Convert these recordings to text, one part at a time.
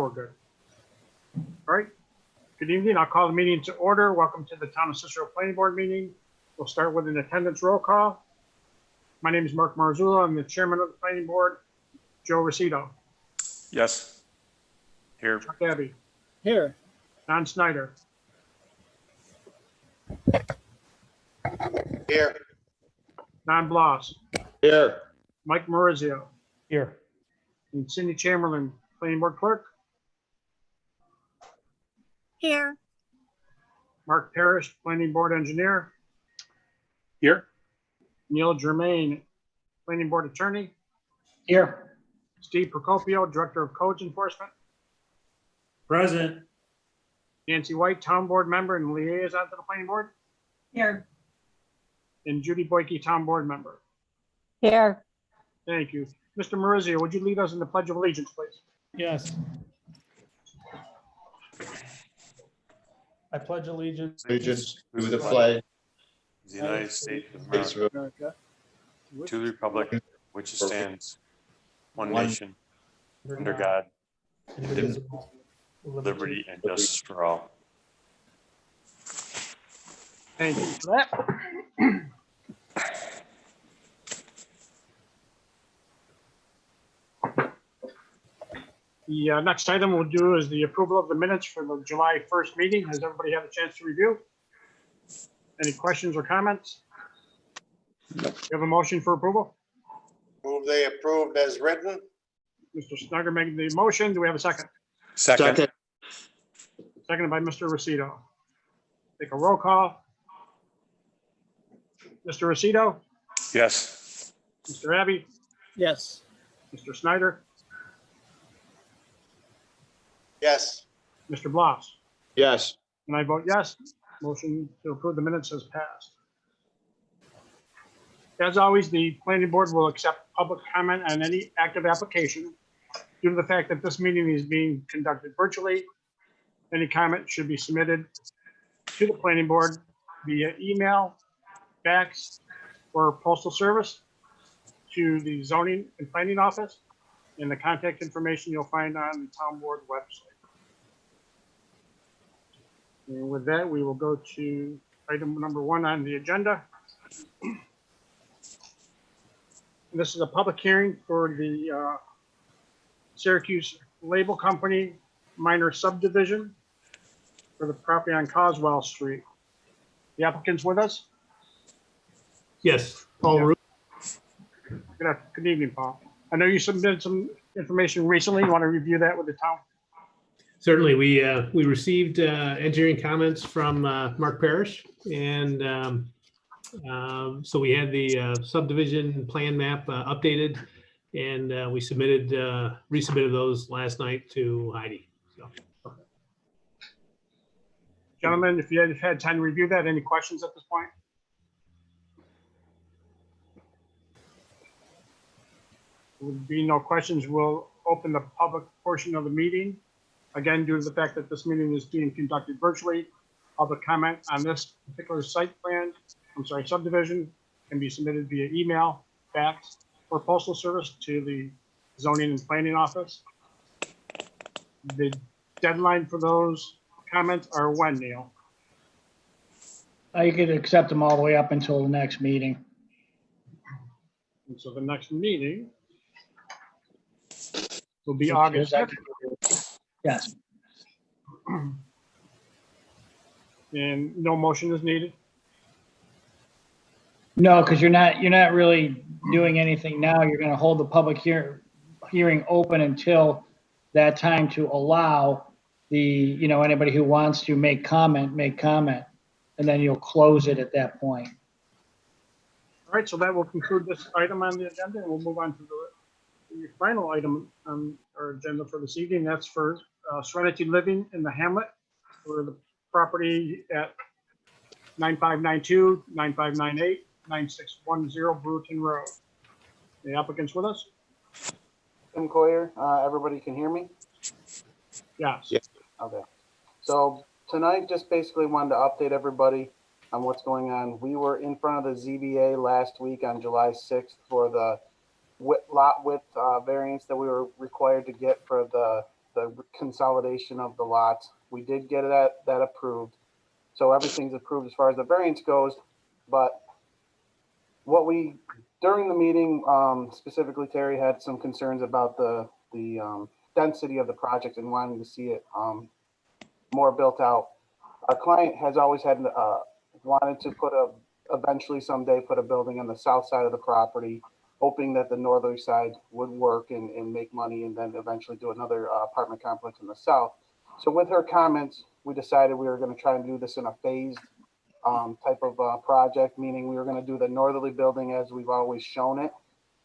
we're good. All right. Good evening. I'll call the meeting to order. Welcome to the Town of Cicero Planning Board meeting. We'll start with an attendance roll call. My name is Mark Marzullo. I'm the chairman of the planning board. Joe Rosito. Yes. Here. Chuck Abbey. Here. Don Snyder. Here. Don Bloss. Here. Mike Maurizio. Here. And Cindy Chamberlain, planning board clerk. Here. Mark Parrish, planning board engineer. Here. Neil Germain, planning board attorney. Here. Steve Procopio, director of codes enforcement. Present. Nancy White, town board member and liaison to the planning board. Here. And Judy Boyke, town board member. Here. Thank you. Mr. Maurizio, would you lead us in the Pledge of Allegiance, please? Yes. I pledge allegiance Allegiance to the flag of the United States of of America, America, to the republic which stands one One nation under God, indivisible, with liberty and justice for all. Thank you for that. The next item we'll do is the approval of the minutes for the July 1st meeting. Has everybody had a chance to review? Any questions or comments? You have a motion for approval? Move they approved as written. Mr. Snugger making the motion. Do we have a second? Second. Seconded by Mr. Rosito. Take a roll call. Mr. Rosito, Yes. Mr. Abbey, Yes. Mr. Snyder, Yes. Mr. Bloss. Yes. And I vote yes. Motion to approve the minutes has passed. As always, the planning board will accept public comment on any active application. Due to the fact that this meeting is being conducted virtually, any comment should be submitted to the planning board via email, fax, or postal service to the zoning and planning office, and the contact information you'll find on the town board website. And with that, we will go to item number 1 on the agenda. And this is a public hearing for the Syracuse Label Company minor subdivision for the property on Coswell Street. The applicant's with us. Yes. Paul Root. Good evening, Paul. I know you submitted some information recently. You want to review that with the town? Certainly, we received engineering comments from Mark Parrish, and so we had the subdivision plan map updated, and we resubmitted those last night to Heidi. So. Gentlemen, if you had time to review that, any questions at this point? There would be no questions. We'll open the public portion of the meeting. Again, due to the fact that this meeting is being conducted virtually, public comment on this particular subdivision can be submitted via email, fax, or postal service to the zoning and planning office. The deadline for those comments are when, Neil? You could accept them all the way up until the next meeting. And so the next meeting will be August 5th. Yes. And no motion is needed. No, because you're not really doing anything now. You're going to hold the public hearing open until that time to allow anybody who wants to make comment, and then you'll close it at that point. All right, so that will conclude this item on the agenda, and we'll move on to the final item on our agenda for this evening. That's for Serenity Living in the Hamlet, for the property at 9592, 9598, 9610 Bruton Road. The applicant's with us? Tim Coyer, everybody can hear me? Yes. Yes. Okay. So tonight, just basically wanted to update everybody on what's going on. We were in front of the ZBA last week on July 6th for the lot width variance that we were required to get for the the consolidation of the lots. We did get that approved. So everything's approved as far as the variance goes. But during the meeting, specifically Terry had some concerns about the density of the project and wanting to see it more built out. Our client has always had wanted to eventually someday put a building on the south side of the property, hoping that the northerly side would work and make money, and then eventually do another apartment complex in the south. So with her comments, we decided we were going to try and do this in a phased type of project, meaning we were going to do the northerly building as we've always shown it.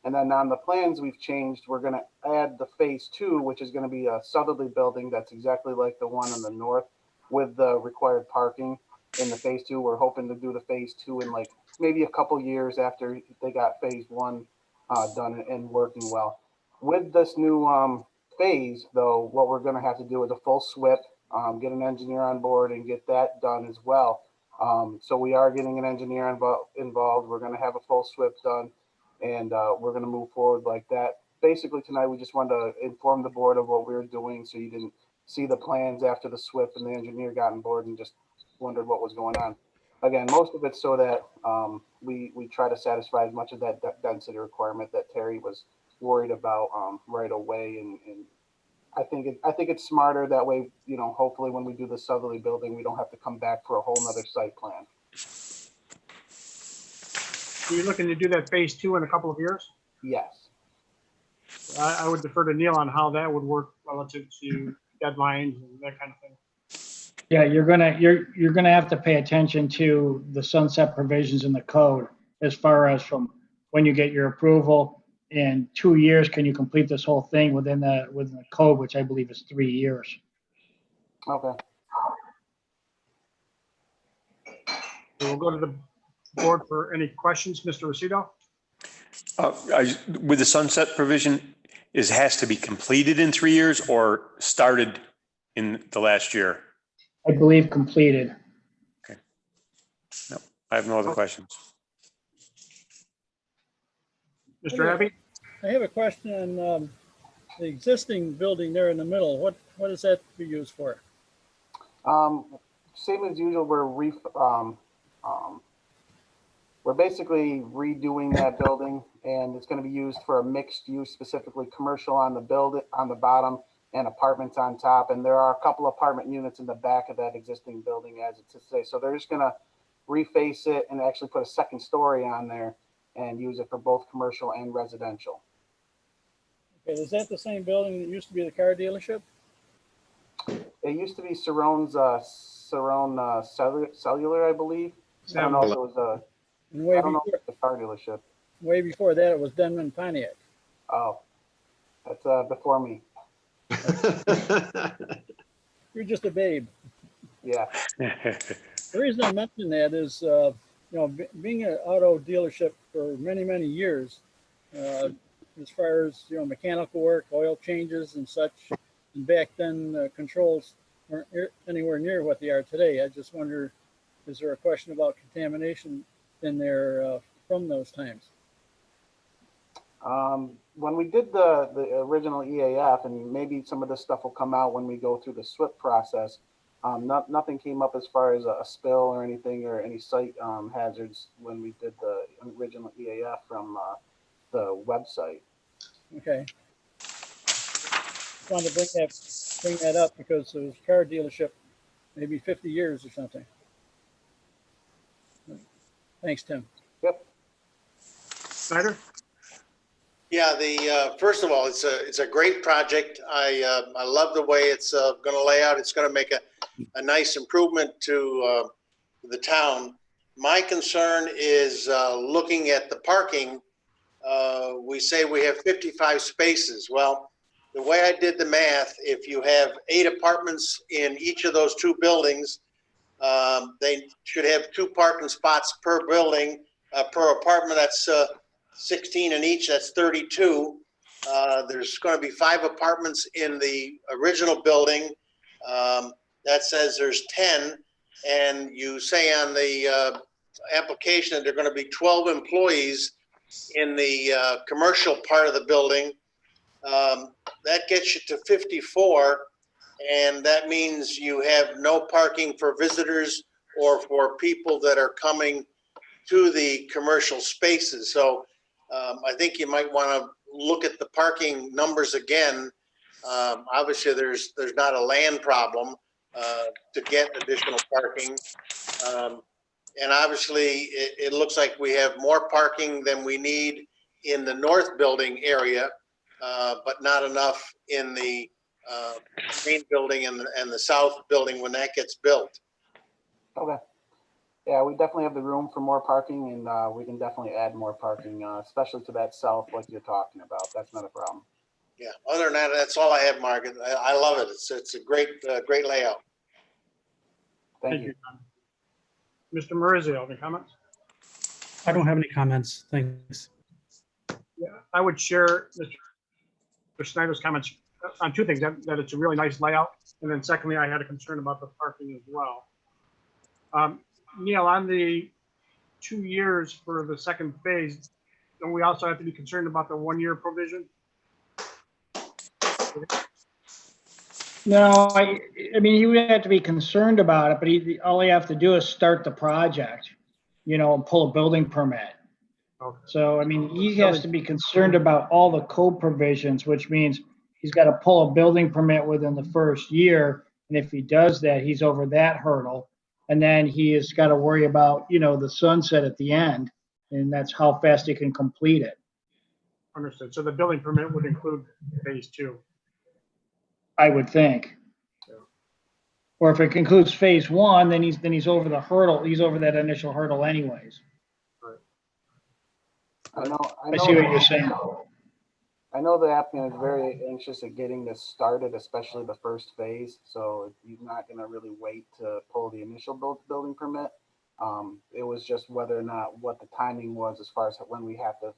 And then on the plans we've changed, we're going to add the phase 2, which is going to be a southerly building that's exactly like the one in the north with the required parking. In the phase 2, we're hoping to do the phase 2 in like maybe a couple years after they got phase 1 done and working well. With this new phase, though, what we're going to have to do is a full SWIP, get an engineer on board and get that done as well. So we are getting an engineer involved. We're going to have a full SWIP done, and we're going to move forward like that. Basically, tonight we just wanted to inform the board of what we were doing, so you didn't see the plans after the SWIP and the engineer got on board and just wondered what was going on. Again, most of it's so that we try to satisfy as much of that density requirement that Terry was worried about right away, and I think it's smarter that way. You know, hopefully when we do the southerly building, we don't have to come back for a whole nother site plan. So you're looking to do that phase 2 in a couple of years? Yes. I would defer to Neil on how that would work relative to deadlines and that kind of thing. Yeah, you're gonna have to pay attention to the sunset provisions in the code as far as from when you get your approval. In 2 years, can you complete this whole thing within the code, which I believe is 3 years. Okay. So we'll go to the board for any questions. Mr. Rosito? With the sunset provision, has to be completed in 3 years or started in the last year? I believe completed. No, I have no other questions. Mr. Abbey? I have a question on the existing building there in the middle. What is that to be used for? Same as usual. We're basically redoing that building, and it's going to be used for a mixed use, specifically commercial on the bottom and apartments on top. And there are a couple apartment units in the back of that existing building as it's to say. So they're just going to reface it and actually put a second story on there and use it for both commercial and residential. Okay, is that the same building that used to be the car dealership? It used to be Cerrone's cellular, I believe. I don't know if it was And I don't know if it's a car dealership. way before that, it was Denman Pontiac. Oh, that's before me. You're just a babe. Yeah. The reason I mention that is, being an auto dealership for many, many years, as far as, mechanical work, oil changes and such, and back then controls weren't anywhere near what they are today. I just wonder, is there a question about contamination in there from those times? When we did the original EAF, and maybe some of this stuff will come out when we go through the SWIP process, nothing came up as far as a spill or anything or any site hazards when we did the original EAF from the website. Okay. Just wanted to bring that up because it was a car dealership, maybe 50 years or something. Thanks, Tim. Yep. Snyder? Yeah, first of all, it's a great project. I love the way it's going to lay out. It's going to make a nice improvement to the town. My concern is looking at the parking. We say we have 55 spaces. Well, the way I did the math, if you have 8 apartments in each of those 2 buildings, they should have 2 parking spots per building, per apartment. That's 16 in each, that's 32. There's going to be 5 apartments in the original building. That says there's 10. And you say on the application that there are going to be 12 employees in the commercial part of the building. That gets you to 54, and that means you have no parking for visitors or for people that are coming to the commercial spaces. So I think you might want to look at the parking numbers again. Obviously, there's not a land problem to get additional parking. And obviously, it looks like we have more parking than we need in the north building area, but not enough in the main building and the south building when that gets built. Okay. Yeah, we definitely have the room for more parking, and we can definitely add more parking, especially to that south, like you're talking about. That's not a problem. Yeah. Other than that, that's all I have, Margaret. I love it. It's a great layout. Thank you. Mr. Marizio, any comments? I don't have any comments. Thanks. Yeah, I would share Mr. Snyder's comments on two things, that it's a really nice layout. And then secondly, I had a concern about the parking as well. Neil, on the 2 years for the second phase, don't we also have to be concerned about the 1 year provision? No, I mean, he would have to be concerned about it, but all he have to do is start the project, and pull a building permit. Okay. So, I mean, he has to be concerned about all the code provisions, which means he's got to pull a building permit within the first year. And if he does that, he's over that hurdle. And then he has got to worry about, the sunset at the end. And that's how fast he can complete it. Understood. So the building permit would include phase 2. I would think. Yeah. Or if it concludes phase 1, then he's over the hurdle. He's over that initial hurdle anyways. I know. I see what you're saying. I know the applicant is very anxious at getting this started, especially the first phase. So he's not going to really wait to pull the initial building permit. It was just whether or not what the timing was as far as when we have to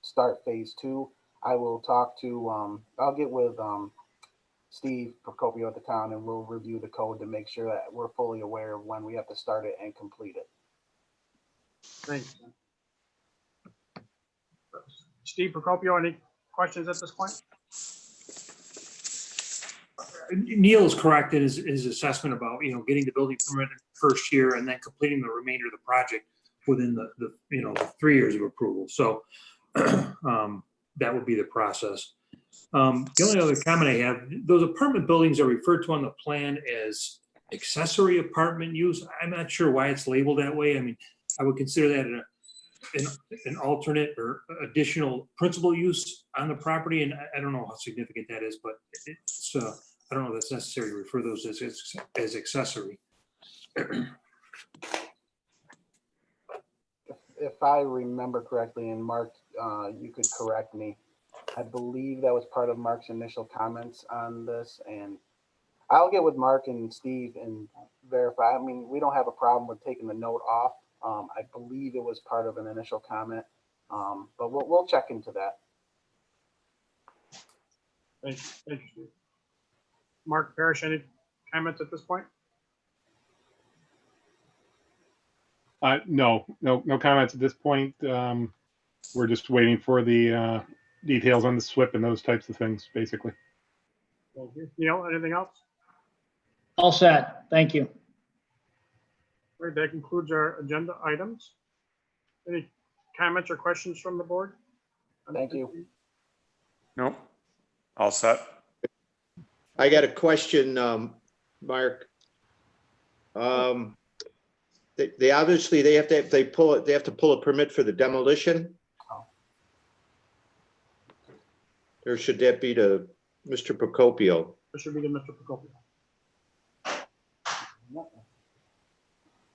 start phase 2. I will talk to. I'll get with Steve Procopio at the town, and we'll review the code to make sure that we're fully aware of when we have to start it and complete it. Thanks. Steve Procopio, any questions at this point? Neil is correct in his assessment about, getting the building permit in the first year and then completing the remainder of the project within the 3 years of approval. So that would be the process. The only other comment I have, those apartment buildings are referred to on the plan as accessory apartment use. I'm not sure why it's labeled that way. I mean, I would consider that an alternate or additional principal use on the property, and I don't know how significant that is, but it's I don't know if that's necessary to refer those as accessory. If I remember correctly, and Mark, you could correct me, I believe that was part of Mark's initial comments on this, and I'll get with Mark and Steve and verify. I mean, we don't have a problem with taking the note off. I believe it was part of an initial comment, but we'll check into that. Thank you, Steve. Mark Parrish, any comments at this point? No comments at this point. We're just waiting for the details on the SWIP and those types of things, basically. Thank you. Neil, anything else? All set. Thank you. All right, that concludes our agenda items. Any comments or questions from the board? Thank you. Nope. All set. I got a question, Mark. They obviously they have to pull a permit for the demolition. Or should that be to Mr. Procopio? This should be to Mr. Procopio.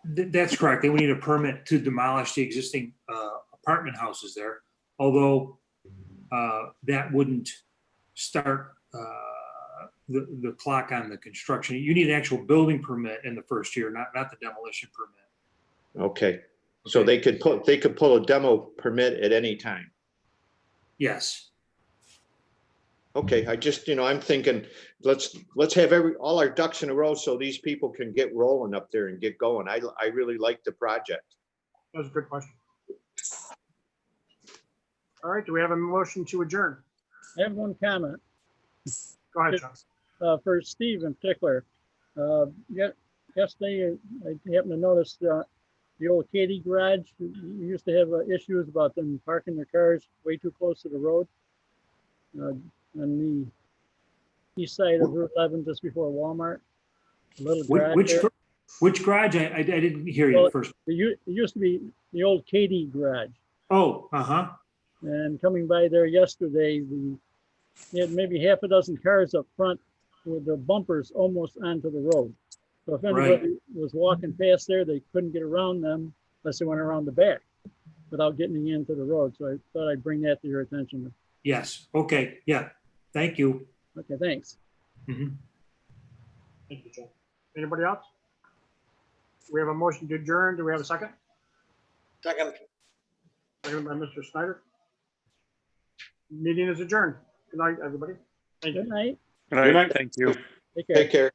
That's correct. They would need a permit to demolish the existing apartment houses there, although that wouldn't start the clock on the construction. You need an actual building permit in the first year, not the demolition permit. Okay, so they could pull a demo permit at any time. Yes. Okay, I just, I'm thinking, let's have all our ducks in a row so these people can get rolling up there and get going. I really like the project. That was a good question. All right, do we have a motion to adjourn? I have one comment. Go ahead, Chuck. For Steve in particular. Yesterday, I happened to notice the old Katie garage. We used to have issues about them parking their cars way too close to the road. On the east side of Route 11, just before Walmart. A little garage Which, there. which garage? I didn't hear you Well, at first. It used to be the old Katie garage. Oh, uh-huh. And coming by there yesterday, they had maybe half a dozen cars up front with the bumpers almost onto the road. So if anybody was walking past there, they couldn't get around them unless they went around the back without getting into the road. So I thought I'd bring that to your attention. Yes, okay, yeah, thank you. Okay, thanks. Mhm. Thank you, Chuck. Anybody else? We have a motion to adjourn. Do we have a second? Second. Second by Mr. Snyder. Meeting is adjourned. Good night, everybody. Thank you. Good night. Good night. Thank you. Take care. Take care.